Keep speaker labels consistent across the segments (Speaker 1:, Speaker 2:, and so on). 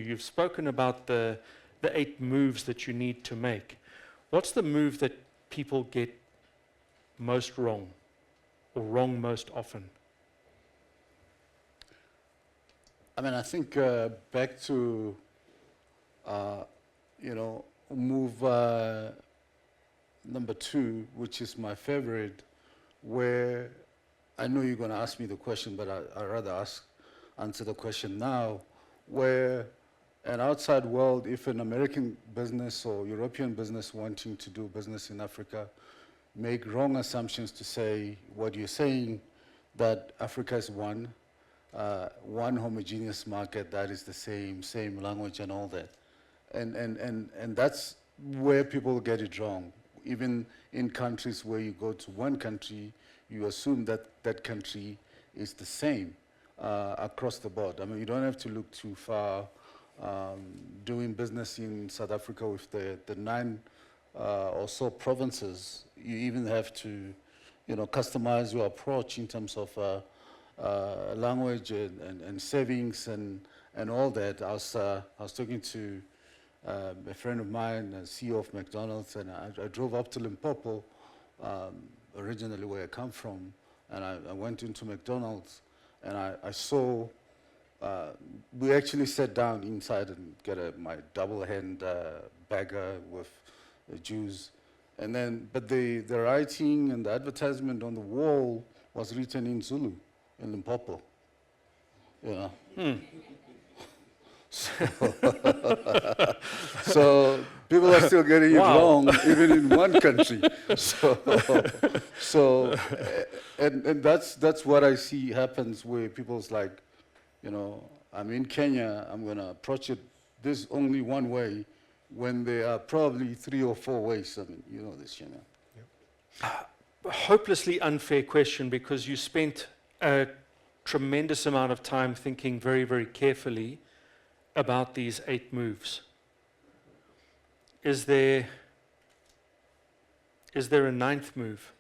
Speaker 1: You've spoken about the 8 moves that you need to make. What's the move that people get most wrong, or wrong most often?
Speaker 2: I mean, I think back to, move number 2, which is my favorite, where I know you're going to ask me the question, but I'd rather answer the question now, where an outside world, if an American business or European business wanting to do business in Africa, make wrong assumptions to say what you're saying, that Africa is one homogeneous market that is the same language and all that. And that's where people get it wrong. Even in countries where you go to one country, you assume that that country is the same across the board. I mean, you don't have to look too far. Doing business in South Africa with the 9 or so provinces, you even have to, customize your approach in terms of language and savings and all that. I was talking to a friend of mine, a CEO of McDonald's, and I drove up to Limpopo, originally where I come from, and I went into McDonald's, and I saw. We actually sat down inside and get my double-hand burger with juice, and then, but the writing and the advertisement on the wall was written in Zulu, in Limpopo. So people are still getting it wrong, even in one country. And that's what I see happens, where people's like, I'm in Kenya, I'm going to approach it this only one way, when there are probably 3 or 4 ways. I mean, you know this,
Speaker 1: Yep. Hopelessly unfair question, because you spent a tremendous amount of time thinking very, very carefully about these 8 moves. Is there a 9th move?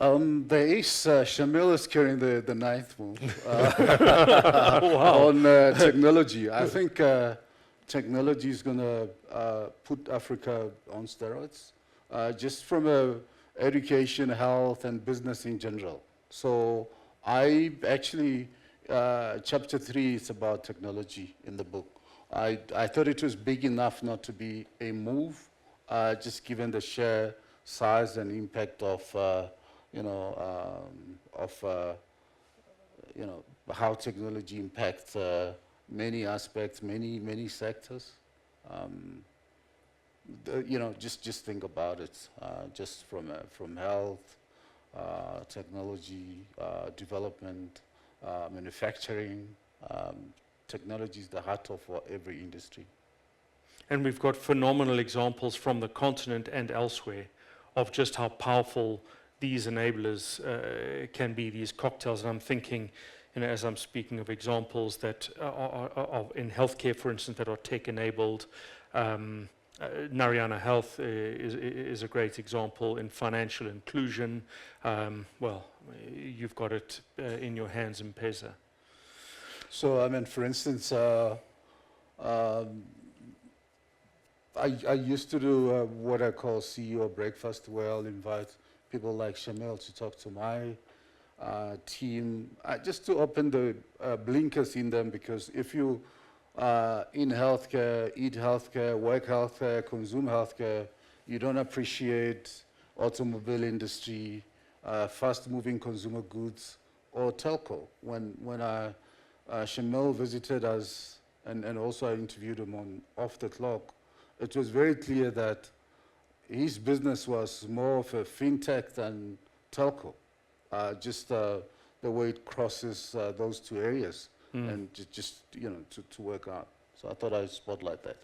Speaker 2: There is, Shamil is carrying the 9th move on technology. I think technology is going to put Africa on steroids, just from education, health, and business in general. So I actually, chapter 3 is about technology in the book. I thought it was big enough not to be a move, just given the sheer size and impact of how technology impacts many aspects, many sectors. Just think about it, just from health, technology, development, manufacturing. Technology is the heart of every industry.
Speaker 1: And we've got phenomenal examples from the continent and elsewhere of just how powerful these enablers can be, these cocktails. And I'm thinking, as I'm speaking of examples that are in healthcare, for instance, that are tech-enabled. Narayana Health is a great example in financial inclusion. Well, you've got it in your hands, M-Pesa.
Speaker 2: So, I mean, for instance, I used to do what I call CEO breakfast, where I'll invite people like Shamil to talk to my team, just to open the blinkers in them, because if you in healthcare, eat healthcare, work healthcare, consume healthcare, you don't appreciate automobile industry, fast-moving consumer goods, or telco. When Shamil visited us, and also I interviewed him on Off the Clock, it was very clear that his business was more of a fintech than telco, just the way it crosses those 2 areas, and just to work out. So I thought I'd spotlight that.